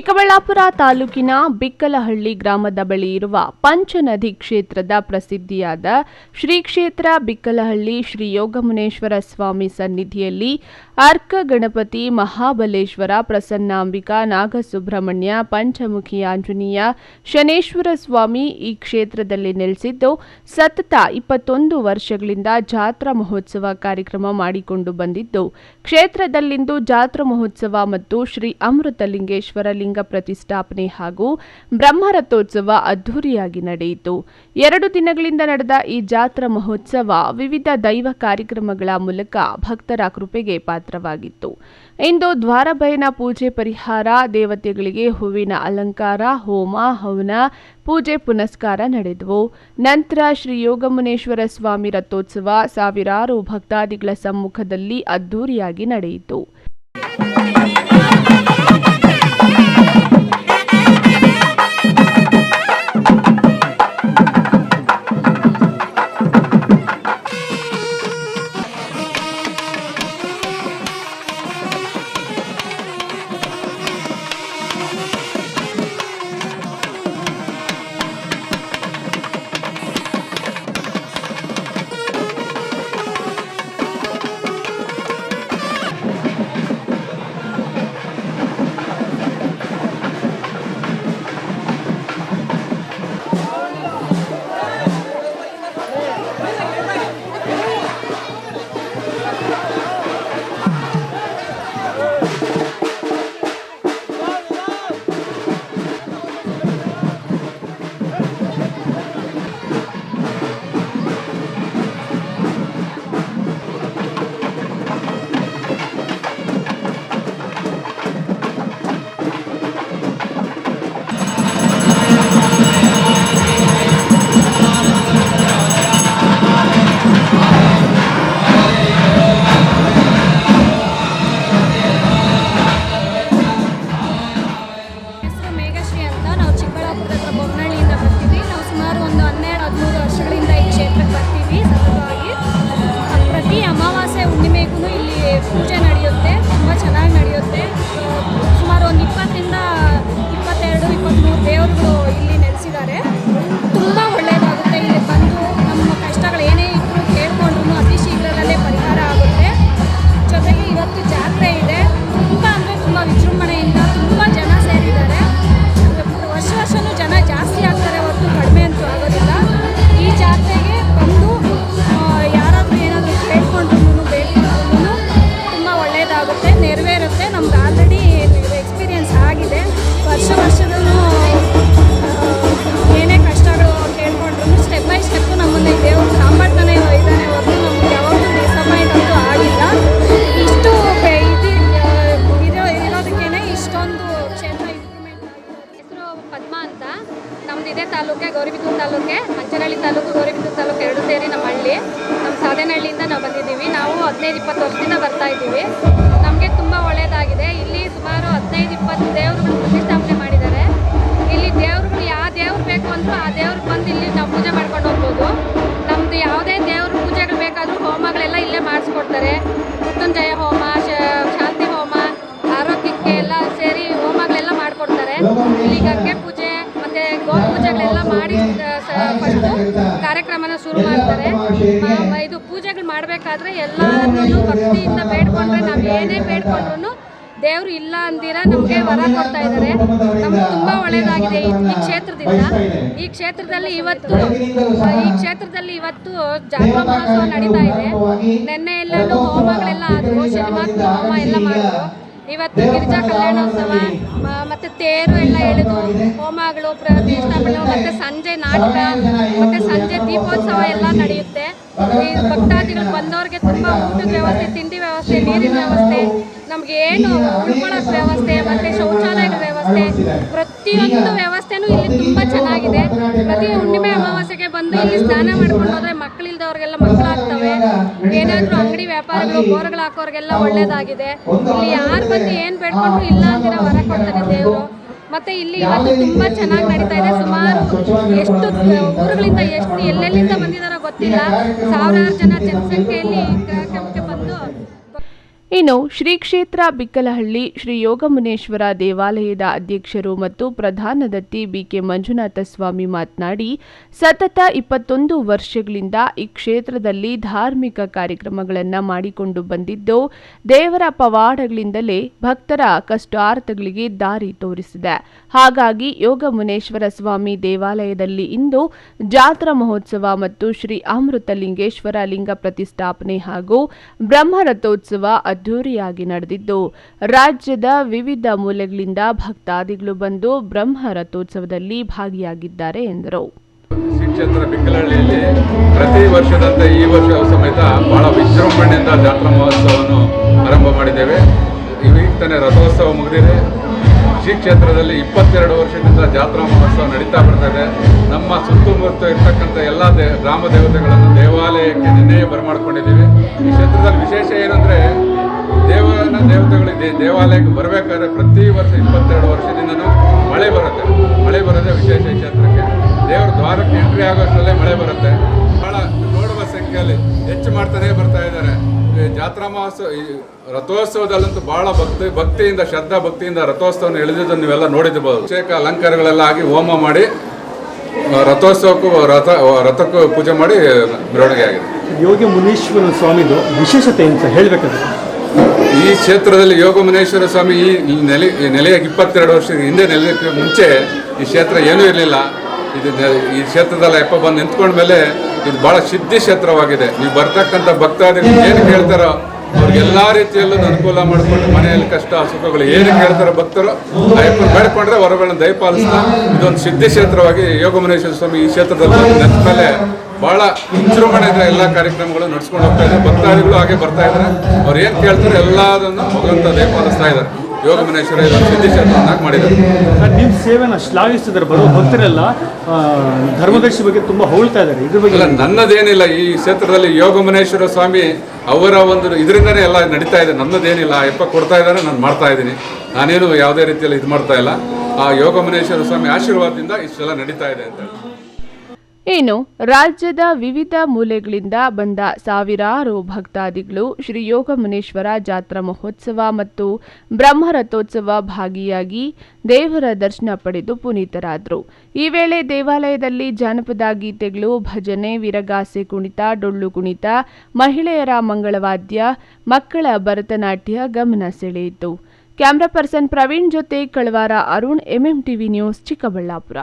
ಚಿಕ್ಕಬಳ್ಳಾಪುರ ತಾಲೂಕಿನ ಬಿಕ್ಕಲಹಳ್ಳಿ ಗ್ರಾಮದ ಬಳಿ ಇರುವ ಪಂಚನದಿ ಕ್ಷೇತ್ರದ ಪ್ರಸಿದ್ಧಿಯಾದ ಶ್ರೀ ಕ್ಷೇತ್ರ ಬಿಕ್ಕಲಹಳ್ಳಿ ಶ್ರೀ ಯೋಗಮುನೇಶ್ವರ ಸ್ವಾಮಿ ಸನ್ನಿಧಿಯಲ್ಲಿ ಅರ್ಕ ಗಣಪತಿ, ಮಹಾಬಲೇಶ್ವರ, ಪ್ರಸನ್ನಾಂಬಿಕಾ, ನಾಗಸುಬ್ರಹ್ಮಣ್ಯ, ಪಂಚಮುಖಿ ಆಂಜನೇಯ, ಶನೇಶ್ವರ ಸ್ವಾಮಿ ಈ ಕ್ಷೇತ್ರದಲ್ಲಿ ನೆಲೆಸಿದ್ದು ಸತತ 21 ವರ್ಷಗಳಿಂದ ಜಾತ್ರಾ ಮಹೋತ್ಸವ ಕಾರ್ಯಕ್ರಮ ಮಾಡಿಕೊಂಡು ಬಂದಿದ್ದು, ಕ್ಷೇತ್ರದಲ್ಲಿಂದು ಜಾತ್ರಾ ಮಹೋತ್ಸವ ಮತ್ತು ಶ್ರೀ ಅಮೃತಲಿಂಗೇಶ್ವರ ಲಿಂಗ ಪ್ರತಿಷ್ಠಾಪನೆ ಹಾಗೂ ಬ್ರಹ್ಮರಥೋತ್ಸವ ಅದ್ದೂರಿಯಾಗಿ ನಡೆಯಿತು. 2 ದಿನಗಳಿಂದ ನಡೆದ ಈ ಜಾತ್ರಾ ಮಹೋತ್ಸವ ವಿವಿಧ ದೈವ ಕಾರ್ಯಕ್ರಮಗಳ ಮೂಲಕ ಭಕ್ತರ ಕೃಪೆಗೆ ಪಾತ್ರವಾಗಿತ್ತು. ಇಂದು ದ್ವಾರಭಯನ ಪೂಜೆ ಪರಿಹಾರ, ದೇವತೆಗಳಿಗೆ ಹೂವಿನ ಅಲಂಕಾರ, ಹೋಮ ಹವನ, ಪೂಜೆ ಪುನಸ್ಕಾರ ನಡೆದವು. ನಂತರ ಶ್ರೀ ಯೋಗಮುನೇಶ್ವರ ಸ್ವಾಮಿ ರಥೋತ್ಸವ ಸಾವಿರಾರು ಭಕ್ತಾದಿಗಳ ಸಮ್ಮುಖದಲ್ಲಿ ಅದ್ದೂರಿಯಾಗಿ ನಡೆಯಿತು. ಪೂಜೆ ನಡೆಯುತ್ತೆ, ತುಂಬ ಚೆನ್ನಾಗಿ ನಡೆಯುತ್ತೆ. ಸುಮಾರು ಒಂದು 20ರಿಂದ 22, 23 ದೇವರುಗಳು ಇಲ್ಲಿ ನೆಲೆಸಿದ್ದಾರೆ. ತುಂಬ ಒಳ್ಳೆಯದಾಗುತ್ತೆ. ಇಲ್ಲಿ ಬಂದು ನಮ್ಮ ಕಷ್ಟಗಳು ಏನೇ ಇದ್ದರೂ ಕೇಳಿಕೊಂಡ್ರು ಅತಿ ಶೀಘ್ರದಲ್ಲೇ ಪರಿಹಾರ ಆಗುತ್ತೆ. ಜೊತೆಗೆ ಇವತ್ತು ಜಾತ್ರೆ ಇದೆ. ತುಂಬ ಅಂದರೆ ತುಂಬ ವಿಜೃಂಭಣೆಯಿಂದ ತುಂಬ ಜನ ಸೇರಿದ್ದಾರೆ. ವರ್ಷನೂ ಜನ ಜಾಸ್ತಿ ಆಗ್ತಾರೆ, ಹೊರತು ಕಡಿಮೆ ಅಂತೂ ಆಗೋದಿಲ್ಲ. ಈ ಜಾತ್ರೆಗೆ ಬಂದು ಯಾರಾದರೂ ಏನಾದರೂ ಕೇಳ್ಕೊಂಡ್ರು ಆಗುತ್ತೆ, ನೆರವೇರುತ್ತೆ. ನಮ್ಗೆ ಆಲ್ರೆಡಿ ಎಕ್ಸ್ಪೀರಿಯನ್ಸ್ ಆಗಿದೆ. ವರ್ಷದಲ್ಲೂ ಏನೇ ಕಷ್ಟಗಳು ಕೇಳ್ಕೊಂಡ್ರು ಸ್ಟೆಪ್ ಬೈ ಸ್ಟೆಪ್ಪು ನಮ್ಮನ್ನು ದೇವರು ಕಾಪಾಡ್ತಾನೆ ಇದ್ದಾನೆ ಹೊರತು ನಮ್ಗೆ ಯಾವಾಗಲೂ ಡಿಸಪಾಯಿಂಟ್ ಅಂತೂ ಆಗಿಲ್ಲ. ಇಷ್ಟು ಇರೋದಕ್ಕೇ ಇಷ್ಟೊಂದು ಕ್ಷೇತ್ರ ಇಂಪ್ರೂವ್ಮೆಂಟ್ ಆಗಿದೆ. ಹೆಸರು ಪದ್ಮ ಅಂತ. ನಮ್ದು ಇದೇ ತಾಲೂಕೆ, ಗೌರಿಬಿದೂರು ತಾಲೂಕೆ, ಮಂಚನಹಳ್ಳಿ ತಾಲೂಕು, ಗೌರಿಬಿದೂರು ತಾಲೂಕು 2 ಸೇರಿ ನಮ್ಮ ಹಳ್ಳಿ. ನಮ್ಮ ಸಾಧನಹಳ್ಳಿಯಿಂದ ನಾವು ಬಂದಿದ್ದೀವಿ. ನಾವು 15-20 ವರ್ಷದಿಂದ ಬರ್ತಾ ಇದ್ದೀವಿ. ನಮಗೆ ತುಂಬ ಒಳ್ಳೆಯದಾಗಿದೆ. ಇಲ್ಲಿ ಸುಮಾರು 15-20 ದೇವರುಗಳು ಪ್ರತಿಷ್ಠಾಪನೆ ಮಾಡಿದ್ದಾರೆ. ಇಲ್ಲಿ ದೇವರುಗಳು ಯಾವ ದೇವ್ರು ಬೇಕು ಅಂದರೂ ಆ ದೇವ್ರಿಗೆ ಬಂದು ಇಲ್ಲಿ ನಾವು ಪೂಜೆ ಮಾಡ್ಕೊಂಡು ಹೋಗ್ಬೋದು. ನಮ್ಮದು ಯಾವುದೇ ದೇವ್ರ ಪೂಜೆಗಳು ಬೇಕಾದರೂ ಹೋಮಗಳೆಲ್ಲ ಇಲ್ಲೇ ಮಾಡಿಸ್ಕೊಡ್ತಾರೆ. ಮೃತ್ಯುಂಜಯ ಹೋಮ, ಶಾಂತಿ ಹೋಮ, ಆರೋಗ್ಯಕ್ಕೆ ಎಲ್ಲ ಸೇರಿ ಹೋಮಗಳೆಲ್ಲ ಮಾಡಿಕೊಡ್ತಾರೆ. ಇಲ್ಲಿ ಗಂಗೆ ಪೂಜೆ ಮತ್ತು ಗೋ ಪೂಜೆಗಳೆಲ್ಲ ಮಾಡಿ ಫಸ್ಟು ಕಾರ್ಯಕ್ರಮನ ಶುರು ಮಾಡ್ತಾರೆ. ಇದು ಪೂಜೆಗಳು ಮಾಡಬೇಕಾದ್ರೆ ಎಲ್ಲರೂ ಭಕ್ತಿಯಿಂದ ಬೇಡ್ಕೊಂಡ್ರೆ ನಾವು ಏನೇ ಬೇಡ್ಕೊಂಡ್ರು ದೇವರು ಇಲ್ಲ ಅಂದಿರ ನಮಗೆ ವರ ಕೊಡ್ತಾ ಇದ್ದಾರೆ. ನಮ್ಗೆ ತುಂಬ ಒಳ್ಳೆಯದಾಗಿದೆ ಈ ಕ್ಷೇತ್ರದಲ್ಲಿ ಇವತ್ತು ಜಾತ್ರಾ ಮಹೋತ್ಸವ ನಡೀತಾ ಇದೆ. ನಿನ್ನೆ ಎಲ್ಲನೂ ಹೋಮಗಳೆಲ್ಲ ಆದವು, ಶನಿವಾರದ ಹೋಮ ಎಲ್ಲ ಮಾಡಿದ್ರು. ಇವತ್ತು ಗಿರಿಜಾ ಕಲ್ಯಾಣೋತ್ಸವ ಮತ್ತು ತೇರು ಎಲ್ಲ ಎಳೆದು ಹೋಮಗಳು, ಪ್ರತಿಷ್ಠಾಪನೆ ಮತ್ತು ಸಂಜೆ ನಾಟಕ ಮತ್ತು ಸಂಜೆ ದೀಪೋತ್ಸವ ಎಲ್ಲ ನಡೆಯುತ್ತೆ. ಈ ಭಕ್ತಾದಿಗಳು ಬಂದವ್ರಿಗೆ ತುಂಬ ಊಟದ ವ್ಯವಸ್ಥೆ, ತಿಂಡಿ ವ್ಯವಸ್ಥೆ, ನೀರಿನ ವ್ಯವಸ್ಥೆ, ನಮಗೆ ಏನು ಉಳ್ಕೊಳ್ಳೋಕೆ ವ್ಯವಸ್ಥೆ ಮತ್ತು ಶೌಚಾಲಯದ ವ್ಯವಸ್ಥೆ, ಪ್ರತಿಯೊಂದು ವ್ಯವಸ್ಥೆನೂ ಇಲ್ಲಿ ತುಂಬ ಚೆನ್ನಾಗಿದೆ. ಪ್ರತಿ ಹುಣ್ಣಿಮೆ ಅಮಾವಾಸ್ಯೆಗೆ ಬಂದು ಇಲ್ಲಿ ಸ್ನಾನ ಮಾಡ್ಕೊಂಡು ಹೋದರೆ ಮಕ್ಕಳಿಲ್ದವ್ರಿಗೆಲ್ಲ ಮಕ್ಕಳಾಗ್ತವೆ. ಏನಾದರೂ ಅಂಗಡಿ ವ್ಯಾಪಾರಗಳು, ಬೋರ್ಗಳು ಹಾಕೋರಿಗೆಲ್ಲ ಒಳ್ಳೆಯದಾಗಿದೆ. ಇಲ್ಲಿ ಯಾರು ಬಂದು ಏನು ಬೇಡ್ಕೊಂಡ್ರು ಇಲ್ಲ ಅಂದಿರ ವರ ಕೊಡ್ತಾನೆ ದೇವರು. ಮತ್ತು ಇಲ್ಲಿ ಇವತ್ತು ತುಂಬ ಚೆನ್ನಾಗಿ ನಡೀತಾ ಇದೆ. ಸುಮಾರು ಎಷ್ಟು ಊರುಗಳಿಂದ ಎಲ್ಲೆಲ್ಲಿಂದ ಬಂದಿದ್ದಾರೋ ಗೊತ್ತಿಲ್ಲ, ಸಾವಿರಾರು ಜನ ಜನಸಂಖ್ಯೆಯಲ್ಲಿ ಕಾರ್ಯಕ್ರಮಕ್ಕೆ ಬಂದು ಇನ್ನು ಶ್ರೀ ಕ್ಷೇತ್ರ ಬಿಕ್ಕಲಹಳ್ಳಿ ಶ್ರೀ ಯೋಗಮುನೇಶ್ವರ ದೇವಾಲಯದ ಅಧ್ಯಕ್ಷರು ಮತ್ತು ಪ್ರಧಾನ ದತ್ತಿ ಬಿಕೆ ಮಂಜುನಾಥ ಸ್ವಾಮಿ ಮಾತನಾಡಿ, ಸತತ 21 ವರ್ಷಗಳಿಂದ ಈ ಕ್ಷೇತ್ರದಲ್ಲಿ ಧಾರ್ಮಿಕ ಕಾರ್ಯಕ್ರಮಗಳನ್ನು ಮಾಡಿಕೊಂಡು ಬಂದಿದ್ದು, ದೇವರ ಪವಾಡಗಳಿಂದಲೇ ಭಕ್ತರ ಕಷ್ಟಾರ್ಥಗಳಿಗೆ ದಾರಿ ತೋರಿಸಿದೆ. ಹಾಗಾಗಿ ಯೋಗಮುನೇಶ್ವರ ಸ್ವಾಮಿ ದೇವಾಲಯದಲ್ಲಿ ಇಂದು ಜಾತ್ರಾ ಮಹೋತ್ಸವ ಮತ್ತು ಶ್ರೀ ಅಮೃತಲಿಂಗೇಶ್ವರ ಲಿಂಗ ಪ್ರತಿಷ್ಠಾಪನೆ ಹಾಗೂ ಬ್ರಹ್ಮರಥೋತ್ಸವ ಅದ್ದೂರಿಯಾಗಿ ನಡೆದಿದ್ದು, ರಾಜ್ಯದ ವಿವಿಧ ಮೂಲೆಗಳಿಂದ ಭಕ್ತಾದಿಗಳು ಬಂದು ಬ್ರಹ್ಮ ರಥೋತ್ಸವದಲ್ಲಿ ಭಾಗಿಯಾಗಿದ್ದಾರೆ ಎಂದರು. ಶ್ರೀ ಕ್ಷೇತ್ರ ಬಿಕ್ಕಲಹಳ್ಳಿಯಲ್ಲಿ ಪ್ರತಿ ವರ್ಷದಂತೆ ಈ ವರ್ಷ ಸಮೇತ ಬಹಳ ವಿಜೃಂಭಣೆಯಿಂದ ಜಾತ್ರಾ ಮಹೋತ್ಸವವನ್ನು ಆರಂಭ ಮಾಡಿದ್ದೇವೆ. ಈಗ ತಾನೇ ರಥೋತ್ಸವ ಮುಗಿದಿದೆ. ಶ್ರೀ ಕ್ಷೇತ್ರದಲ್ಲಿ 22 ವರ್ಷದಿಂದ ಜಾತ್ರಾ ಮಹೋತ್ಸವ ನಡೀತಾ ಬರ್ತಾ ಇದೆ. ನಮ್ಮ ಸುತ್ತಮುತ್ತ ಇರ್ತಕ್ಕಂಥ ಎಲ್ಲ ಗ್ರಾಮ ದೇವತೆಗಳನ್ನು ದೇವಾಲಯಕ್ಕೆ ನಿನ್ನೆಯೇ ಬರಮಾಡ್ಕೊಂಡಿದ್ದೀವಿ. ಈ ಕ್ಷೇತ್ರದಲ್ಲಿ ವಿಶೇಷ ಏನಂದರೆ ದೇವತೆಗಳಿಗೆ ದೇವಾಲಯಕ್ಕೆ ಬರಬೇಕಾದ್ರೆ ಪ್ರತಿ ವರ್ಷ 22 ವರ್ಷದಿಂದನೂ ಮಳೆ ಬರುತ್ತೆ. ಮಳೆ ಬರೋದೇ ವಿಶೇಷ ಈ ಕ್ಷೇತ್ರಕ್ಕೆ. ದೇವರ ದ್ವಾರಕ್ಕೆ ಎಂಟ್ರಿ ಆಗೋಷ್ಟರಲ್ಲೇ ಮಳೆ ಬರುತ್ತೆ. ಭಾಳ ನೋಡುವ ಸಂಖ್ಯೆಯಲ್ಲಿ ಹೆಚ್ಚು ಮಾಡ್ತಾನೆ ಬರ್ತಾ ಇದ್ದಾರೆ. ಜಾತ್ರಾ ಮಹೋತ್ಸವ ರಥೋತ್ಸವದಲ್ಲಂತೂ ಬಹಳ ಭಕ್ತಿಯಿಂದ ಶ್ರದ್ಧಾ ಭಕ್ತಿಯಿಂದ ರಥೋತ್ಸವವನ್ನು ಎಳೆದಿದ್ದನ್ನು ನೀವೆಲ್ಲ ನೋಡಿರ್ಬೋದು. ಅಭಿಷೇಕ ಅಲಂಕಾರಗಳೆಲ್ಲ ಆಗಿ ಹೋಮ ಮಾಡಿ ರಥೋತ್ಸವಕ್ಕೂ ರಥಕ್ಕೂ ಪೂಜೆ ಮಾಡಿ ಮೆರವಣಿಗೆ ಆಗಿದೆ. ಯೋಗ ಮುನೇಶ್ವರ ಸ್ವಾಮಿದು ವಿಶೇಷತೆ ಅಂತ ಹೇಳಬೇಕಾದ್ರೆ ಈ ಕ್ಷೇತ್ರದಲ್ಲಿ ಯೋಗಮುನೇಶ್ವರ ಸ್ವಾಮಿ ಈ ನೆಲೆಯಾಗಿ 22 ವರ್ಷದ ಹಿಂದೆ ನೆಲೆಯಕ್ಕೆ ಮುಂಚೆ ಈ ಕ್ಷೇತ್ರ ಏನೂ ಇರಲಿಲ್ಲ. ಈ ಕ್ಷೇತ್ರದಲ್ಲಿ ಅಪ್ಪ ಬಂದು ನಿಂತ್ಕೊಂಡ ಮೇಲೆ ಇದು ಭಾಳ ಸಿದ್ಧಿ ಕ್ಷೇತ್ರವಾಗಿದೆ. ನೀವು ಬರ್ತಕ್ಕಂಥ ಭಕ್ತಾದಿಗಳು ಏನು ಕೇಳ್ತಾರೋ ಅವ್ರಿಗೆಲ್ಲ ರೀತಿಯಲ್ಲೂ ಅನುಕೂಲ ಮಾಡಿಕೊಂಡು ಮನೆಯಲ್ಲಿ ಕಷ್ಟ ಸುಖಗಳು ಏನು ಕೇಳ್ತಾರೋ ಭಕ್ತರು ಅಯ್ಯಪ್ಪನ ಬೇಡ್ಕೊಂಡ್ರೆ ಹೊರಗಳನ್ನು ದಯಪಾಲಿಸ್ತಾ ಇದೊಂದು ಸಿದ್ಧಿ ಕ್ಷೇತ್ರವಾಗಿ ಯೋಗಮುನೇಶ್ವರ ಸ್ವಾಮಿ ಈ ಕ್ಷೇತ್ರದಲ್ಲಿ ನಿಂತ ಮೇಲೆ ಭಾಳ ವಿಜೃಂಭಣೆಯಿಂದ ಎಲ್ಲ ಕಾರ್ಯಕ್ರಮಗಳು ನಡೆಸ್ಕೊಂಡು ಹೋಗ್ತಾ ಇದ್ದಾರೆ. ಭಕ್ತಾದಿಗಳು ಹಾಗೆ ಬರ್ತಾ ಇದ್ದಾರೆ. ಅವ್ರು ಏನು ಕೇಳ್ತಾರೆ ಎಲ್ಲದನ್ನು ಭಗವಂತ ದಯಪಾಲಿಸ್ತಾ ಇದ್ದಾರೆ. ಯೋಗಮುನೇಶ್ವರ ಇದೊಂದು ಸಿದ್ಧಿ ಕ್ಷೇತ್ರವನ್ನಾಗಿ ಮಾಡಿದ್ದಾರೆ. ನಿಮ್ಮ ಸೇವೆನ ಶ್ಲಾಘಿಸ್ತಿದ್ದಾರೆ. ಬರೋ ಭಕ್ತರೆಲ್ಲ ಧರ್ಮದರ್ಶಿ ಬಗ್ಗೆ ತುಂಬ ಹೊಗಳ್ತಾ ಇದ್ದಾರೆ. ಇದ್ರ ಬಗ್ಗೆ ಇಲ್ಲ, ನನ್ನದೇನಿಲ್ಲ. ಈ ಕ್ಷೇತ್ರದಲ್ಲಿ ಯೋಗಮುನೇಶ್ವರ ಸ್ವಾಮಿ ಅವರ ಒಂದು ಇದರಿಂದನೇ ಎಲ್ಲ ನಡೀತಾ ಇದೆ. ನನ್ನದೇನಿಲ್ಲ. ಅಯ್ಯಪ್ಪ ಕೊಡ್ತಾ ಇದ್ದಾರೆ, ನಾನು ಮಾಡ್ತಾ ಇದ್ದೀನಿ. ನಾನೇನು ಯಾವುದೇ ರೀತಿಯಲ್ಲಿ ಇದು ಮಾಡ್ತಾ ಇಲ್ಲ. ಆ ಯೋಗಮುನೇಶ್ವರ ಸ್ವಾಮಿ ಆಶೀರ್ವಾದದಿಂದ ಇಷ್ಟೆಲ್ಲ ನಡೀತಾ ಇದೆ ಅಂತ. ಇನ್ನು ರಾಜ್ಯದ ವಿವಿಧ ಮೂಲೆಗಳಿಂದ ಬಂದ ಸಾವಿರಾರು ಭಕ್ತಾದಿಗಳು ಶ್ರೀ ಯೋಗಮುನೇಶ್ವರ ಜಾತ್ರಾ ಮಹೋತ್ಸವ ಮತ್ತು ಬ್ರಹ್ಮರಥೋತ್ಸವ ಭಾಗಿಯಾಗಿ ದೇವರ ದರ್ಶನ ಪಡೆದು ಪುನೀತರಾದರು. ಈ ವೇಳೆ ದೇವಾಲಯದಲ್ಲಿ ಜಾನಪದ ಗೀತೆಗಳು, ಭಜನೆ, ವೀರಗಾಸೆ ಕುಣಿತ, ಡೊಳ್ಳು ಕುಣಿತ, ಮಹಿಳೆಯರ ಮಂಗಳವಾದ್ಯ, ಮಕ್ಕಳ ಭರತನಾಟ್ಯ ಗಮನ ಸೆಳೆಯಿತು. ಕ್ಯಾಮರಾ ಪರ್ಸನ್ ಪ್ರವೀಣ್ ಜೊತೆ ಕಳವಾರ ಅರುಣ್, MMTV ನ್ಯೂಸ್, ಚಿಕ್ಕಬಳ್ಳಾಪುರ.